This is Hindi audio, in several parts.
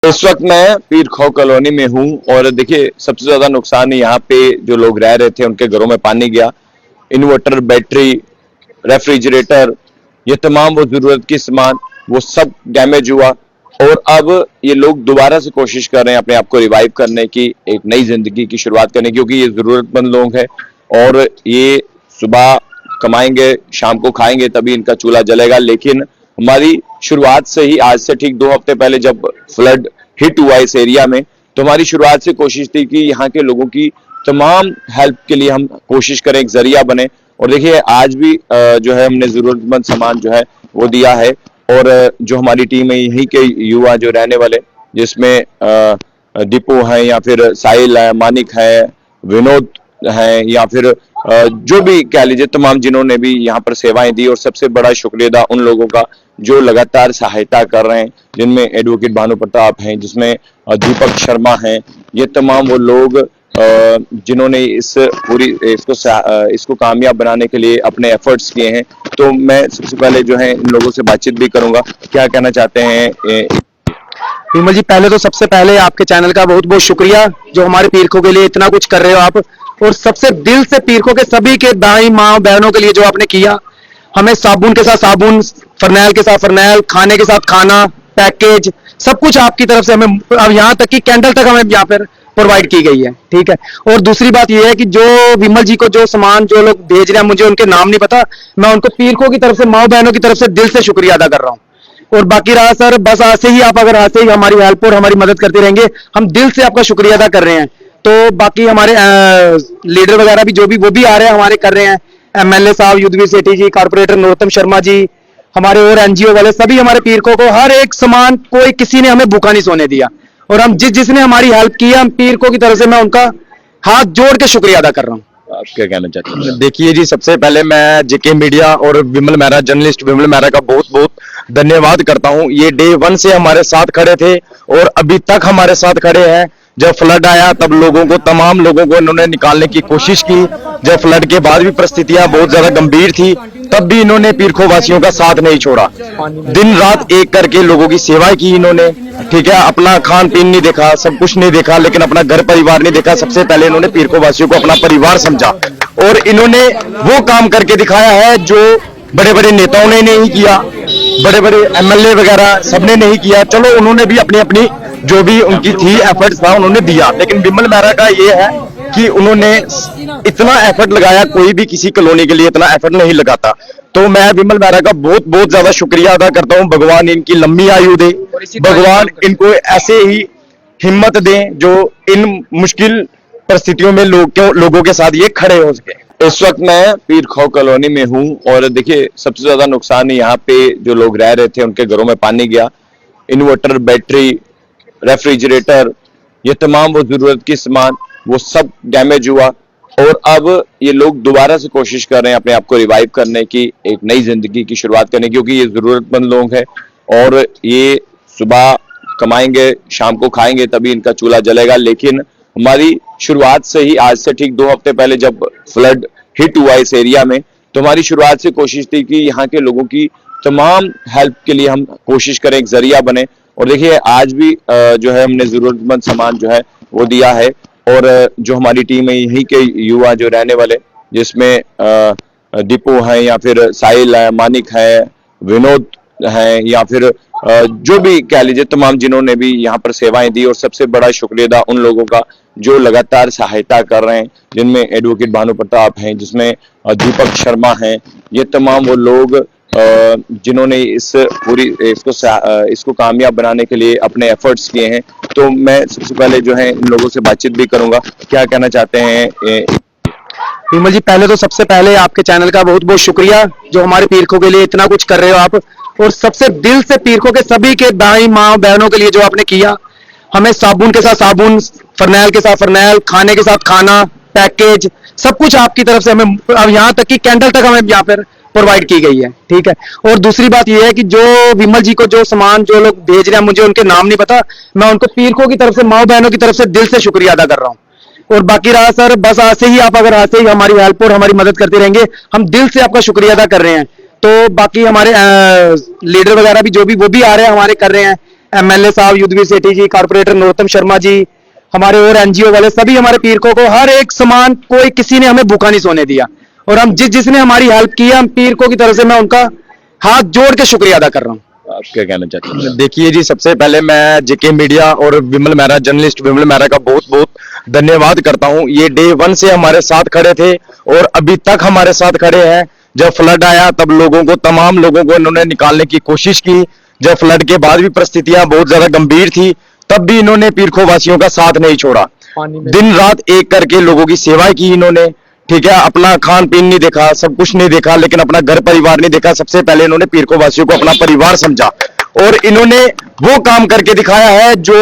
इस वक्त मैं पीर खो कॉलोनी में हूँ और देखिए सबसे ज्यादा नुकसान यहाँ पे जो लोग रह रहे थे उनके घरों में पानी गया। इन्वर्टर, बैटरी, रेफ्रिजरेटर, ये तमाम वो जरूरत की सामान वो सब डैमेज हुआ और अब ये लोग दोबारा से कोशिश कर रहे हैं अपने आप को रिवाइव करने की, एक नई जिंदगी की शुरुआत करने की, क्योंकि ये जरूरतमंद लोग हैं और ये सुबह कमाएंगे, शाम को खाएंगे, तभी इनका चूल्हा जलेगा। लेकिन हमारी शुरुआत से ही, आज से ठीक 2 हफ्ते पहले जब फ्लड हिट हुआ इस एरिया में, तो हमारी शुरुआत से कोशिश थी कि यहाँ के लोगों की तमाम हेल्प के लिए हम कोशिश करें, एक जरिया बने। और देखिए आज भी जो है हमने जरूरतमंद सामान जो है वो दिया है और जो हमारी टीम है यहीं के युवा जो रहने वाले, जिसमें दीपू है या फिर साहिल है, मानिक है, विनोद है या फिर जो भी कह लीजिए, तमाम जिन्होंने भी यहाँ पर सेवाएं दी। और सबसे बड़ा शुक्रिया उन लोगों का जो लगातार सहायता कर रहे हैं, जिनमें एडवोकेट भानु प्रताप हैं, जिसमें दीपक शर्मा हैं। ये तमाम वो लोग जिन्होंने इस पूरी इसको कामयाब बनाने के लिए अपने एफर्ट्स किए हैं। तो मैं सबसे पहले जो है इन लोगों से बातचीत भी करूंगा, क्या कहना चाहते हैं। विमल जी, पहले तो सबसे पहले आपके चैनल का बहुत बहुत शुक्रिया जो हमारे पीरखों के लिए इतना कुछ कर रहे हो आप, और सबसे दिल से पीरखों के सभी के दाई माँ बहनों के लिए जो आपने किया। हमें साबुन के साथ साबुन, फरनैल के साथ फरनैल, खाने के साथ खाना, पैकेज, सब कुछ आपकी तरफ से हमें, अब यहाँ तक कि कैंडल तक हमें यहाँ पर प्रोवाइड की गई है। ठीक है। और दूसरी बात यह है कि जो विमल जी को जो सामान जो लोग भेज रहे हैं, मुझे उनके नाम नहीं पता, मैं उनको पीरखों की तरफ से, माँ बहनों की तरफ से दिल से शुक्रिया अदा कर रहा हूँ। और बाकी रहा सर, बस ऐसे ही आप अगर ऐसे ही हमारी हेल्प और हमारी मदद करते रहेंगे, हम दिल से आपका शुक्रिया अदा कर रहे हैं। तो बाकी हमारे लीडर वगैरह भी जो भी वो भी आ रहे हैं, हमारे कर रहे हैं, एमएलए साहब युद्धवीर सेठी जी, कारपोरेटर नरोत्तम शर्मा जी, हमारे और एनजीओ वाले सभी हमारे पीरखों को हर एक सामान, कोई किसी ने हमें भूखा नहीं सोने दिया। और हम जिसने हमारी हेल्प की है, हम पीरखों की तरफ से मैं उनका हाथ जोड़ के शुक्रिया अदा कर रहा हूँ। आप क्या कहना चाहते हैं? देखिए जी, सबसे पहले मैं जेके मीडिया और विमल मेहरा, जर्नलिस्ट विमल मेहरा का बहुत बहुत धन्यवाद करता हूं। ये डे 1 से हमारे साथ खड़े थे और अभी तक हमारे साथ खड़े हैं। जब फ्लड आया तब लोगों को, तमाम लोगों को इन्होंने निकालने की कोशिश की। जब फ्लड के बाद भी परिस्थितियां बहुत ज्यादा गंभीर थी, तब भी इन्होंने पीरखों वासियों का साथ नहीं छोड़ा। दिन रात एक करके लोगों की सेवाएं की इन्होंने। ठीक है, अपना खान पीन नहीं देखा, सब कुछ नहीं देखा, लेकिन अपना घर परिवार नहीं देखा। सबसे पहले इन्होंने पीरखों वासियों को अपना परिवार समझा और इन्होंने वो काम करके दिखाया है जो बड़े बड़े नेताओं ने नहीं किया, बड़े बड़े एमएलए वगैरह सबने नहीं किया। चलो, उन्होंने भी अपनी अपनी जो भी उनकी थी एफर्ट्स था उन्होंने दिया, लेकिन विमल मेहरा का ये है कि उन्होंने इतना एफर्ट लगाया, कोई भी किसी कॉलोनी के लिए इतना एफर्ट नहीं लगाता। तो मैं विमल मेहरा का बहुत बहुत ज्यादा शुक्रिया अदा करता हूँ। भगवान इनकी लंबी आयु दे, भगवान इनको ऐसे ही हिम्मत दें जो इन मुश्किल परिस्थितियों में लोगों के साथ ये खड़े हो सके। इस वक्त मैं पीर खो कॉलोनी में हूँ और देखिए सबसे ज्यादा नुकसान यहाँ पे जो लोग रह रहे थे उनके घरों में पानी गया। इन्वर्टर, बैटरी, रेफ्रिजरेटर, ये तमाम वो जरूरत की सामान वो सब डैमेज हुआ और अब ये लोग दोबारा से कोशिश कर रहे हैं अपने आप को रिवाइव करने की, एक नई जिंदगी की शुरुआत करने की, क्योंकि ये जरूरतमंद लोग हैं और ये सुबह कमाएंगे, शाम को खाएंगे, तभी इनका चूल्हा जलेगा। लेकिन हमारी शुरुआत से ही, आज से ठीक 2 हफ्ते पहले जब फ्लड हिट हुआ इस एरिया में, तो हमारी शुरुआत से कोशिश थी कि यहाँ के लोगों की तमाम हेल्प के लिए हम कोशिश करें, एक जरिया बने। और देखिए आज भी जो है हमने जरूरतमंद सामान जो है वो दिया है और जो हमारी टीम है यहीं के युवा जो रहने वाले, जिसमें दीपू है या फिर साहिल है, मानिक है, विनोद है या फिर जो भी कह लीजिए, तमाम जिन्होंने भी यहाँ पर सेवाएं दी। और सबसे बड़ा शुक्रिया उन लोगों का जो लगातार सहायता कर रहे हैं, जिनमें एडवोकेट भानु प्रताप हैं, जिसमें दीपक शर्मा हैं। ये तमाम वो लोग जिन्होंने इस पूरी इसको कामयाब बनाने के लिए अपने एफर्ट्स किए हैं। तो मैं सबसे पहले जो है इन लोगों से बातचीत भी करूंगा, क्या कहना चाहते हैं। विमल जी, पहले तो सबसे पहले आपके चैनल का बहुत बहुत शुक्रिया जो हमारे पीरखों के लिए इतना कुछ कर रहे हो आप, और सबसे दिल से पीरखों के सभी के दाई माँ बहनों के लिए जो आपने किया। हमें साबुन के साथ साबुन, फरनैल के साथ फरनैल, खाने के साथ खाना, पैकेज, सब कुछ आपकी तरफ से हमें, अब यहाँ तक कि कैंडल तक हमें यहाँ पर प्रोवाइड की गई है। ठीक है। और दूसरी बात यह है कि जो विमल जी को जो सामान जो लोग भेज रहे हैं, मुझे उनके नाम नहीं पता, मैं उनको पीरखों की तरफ से, माँ बहनों की तरफ से दिल से शुक्रिया अदा कर रहा हूँ। और बाकी रहा सर, बस ऐसे ही आप अगर ऐसे ही हमारी हेल्प और हमारी मदद करते रहेंगे, हम दिल से आपका शुक्रिया अदा कर रहे हैं। तो बाकी हमारे लीडर वगैरह भी जो भी वो भी आ रहे हैं, हमारे कर रहे हैं, एमएलए साहब युद्धवीर सेठी जी, कारपोरेटर नरोत्तम शर्मा जी, हमारे और एनजीओ वाले सभी हमारे पीरखों को हर एक सामान, कोई किसी ने हमें भूखा नहीं सोने दिया। और हम जिसने हमारी हेल्प की है, हम पीरखों की तरफ से मैं उनका हाथ जोड़ के शुक्रिया अदा कर रहा हूँ। आप क्या कहना चाहते हैं? देखिए जी, सबसे पहले मैं जेके मीडिया और विमल मेहरा जर्नलिस्ट विमल मेहरा का बहुत बहुत धन्यवाद करता हूं। ये डे 1 से हमारे साथ खड़े थे और अभी तक हमारे साथ खड़े हैं। जब फ्लड आया तब लोगों को, तमाम लोगों को इन्होंने निकालने की कोशिश की। जब फ्लड के बाद भी परिस्थितियां बहुत ज्यादा गंभीर थी, तब भी इन्होंने पीरखो वासियों का साथ नहीं छोड़ा। दिन रात एक करके लोगों की सेवाएं की इन्होंने। ठीक है, अपना खान पीन नहीं देखा, सब कुछ नहीं देखा, लेकिन अपना घर परिवार नहीं देखा। सबसे पहले इन्होंने पीरखो वासियों को अपना परिवार समझा और इन्होंने वो काम करके दिखाया है जो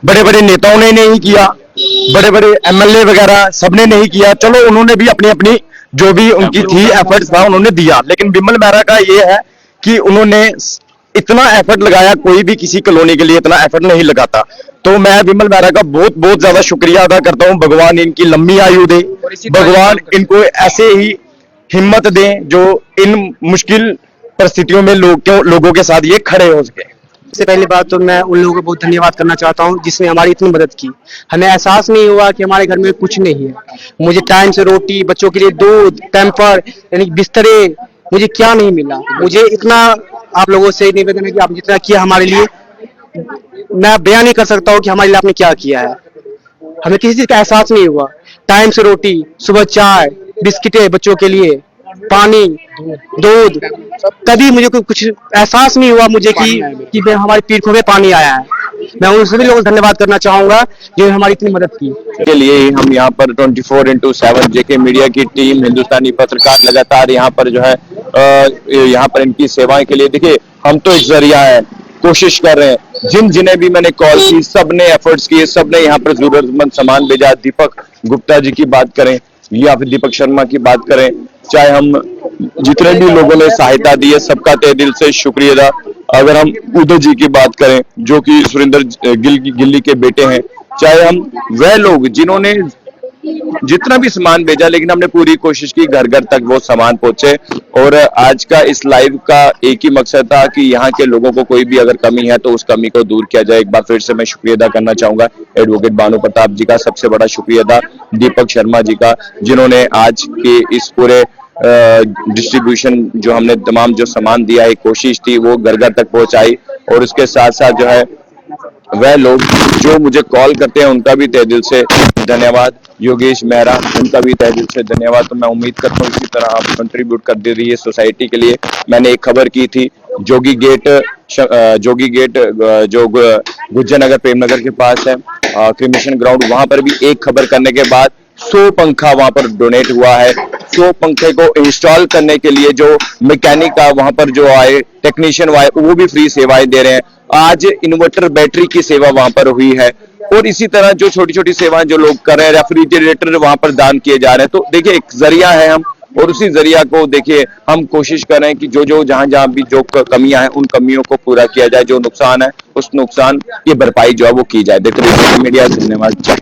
बड़े बड़े नेताओं ने नहीं किया, बड़े बड़े एमएलए वगैरह सबने नहीं किया। चलो, उन्होंने भी अपनी अपनी जो भी उनकी थी एफर्ट्स था उन्होंने दिया, लेकिन विमल मेहरा का ये है कि उन्होंने इतना एफर्ट लगाया, कोई भी किसी कॉलोनी के लिए इतना एफर्ट नहीं लगाता। तो मैं विमल मेहरा का बहुत बहुत ज्यादा शुक्रिया अदा करता हूं। भगवान इनकी लंबी आयु दे, भगवान इनको ऐसे ही हिम्मत दें जो इन मुश्किल परिस्थितियों में लोगों के साथ ये खड़े हो सके। सबसे पहली बात तो मैं उन लोगों को बहुत धन्यवाद करना चाहता हूं जिसने हमारी इतनी मदद की। हमें एहसास नहीं हुआ कि हमारे घर में कुछ नहीं है। मुझे टाइम से रोटी, बच्चों के लिए दूध, पैम्पर यानी बिस्तरे, मुझे क्या नहीं मिला। मुझे इतना आप लोगों से निवेदन है कि आप जितना किया हमारे लिए, मैं बयान नहीं कर सकता हूँ कि हमारे लिए आपने क्या किया है। हमें किसी चीज का एहसास नहीं हुआ। टाइम से रोटी, सुबह चाय, बिस्किटें बच्चों के लिए, पानी, दूध, कभी मुझे कुछ एहसास नहीं हुआ मुझे कि हमारे पीरखों में पानी आया है। मैं उन सभी लोगों को धन्यवाद करना चाहूंगा जो हमारी इतनी मदद की। के लिए हम यहाँ पर 24/7 जेके मीडिया की टीम, हिंदुस्तानी पत्रकार लगातार यहाँ पर जो है यहाँ पर इनकी सेवाएं के लिए, देखिए हम तो एक जरिया है, कोशिश कर रहे हैं। जिन्हें भी मैंने कॉल की, सबने एफर्ट्स किए, सबने यहाँ पर जरूरतमंद सामान भेजा। दीपक गुप्ता जी की बात करें या फिर दीपक शर्मा की बात करें, चाहे हम जितने भी लोगों ने सहायता दी है सबका तहे दिल से शुक्रिया। अगर हम उदय जी की बात करें जो कि सुरेंद्र गिल्ली के बेटे हैं, चाहे हम वह लोग जिन्होंने जितना भी सामान भेजा, लेकिन हमने पूरी कोशिश की घर घर तक वो सामान पहुंचे। और आज का इस लाइव का एक ही मकसद था कि यहाँ के लोगों को कोई भी अगर कमी है तो उस कमी को दूर किया जाए। एक बार फिर से मैं शुक्रिया अदा करना चाहूंगा एडवोकेट भानु प्रताप जी का, सबसे बड़ा शुक्रिया अदा दीपक शर्मा जी का, जिन्होंने आज के इस पूरे डिस्ट्रीब्यूशन जो हमने तमाम जो सामान दिया है, कोशिश थी वो घर घर तक पहुंचाई। और उसके साथ साथ जो है वह लोग जो मुझे कॉल करते हैं उनका भी तहे दिल से धन्यवाद। योगेश मेहरा, उनका भी तहे दिल से धन्यवाद। तो मैं उम्मीद करता हूँ इसी तरह आप कंट्रीब्यूट कर दे रही है सोसाइटी के लिए। मैंने एक खबर की थी जोगी गेट जो गुज्जर नगर प्रेमनगर के पास है, क्रिमिशन ग्राउंड, वहां पर भी एक खबर करने के बाद 100 पंखा वहां पर डोनेट हुआ है। 100 पंखे को इंस्टॉल करने के लिए जो मैकेनिक वहां पर जो आए, टेक्नीशियन आए, वो भी फ्री सेवाएं दे रहे हैं। आज इन्वर्टर बैटरी की सेवा वहां पर हुई है। और इसी तरह जो छोटी छोटी सेवाएं जो लोग कर रहे हैं, रेफ्रिजरेटर वहां पर दान किए जा रहे हैं। तो देखिए एक जरिया है हम, और उसी जरिया को देखिए हम कोशिश कर रहे हैं कि जो जहां भी जो कमियां हैं उन कमियों को पूरा किया जाए, जो नुकसान है उस नुकसान की भरपाई जो है वो की जाए। देखो मीडिया, धन्यवाद।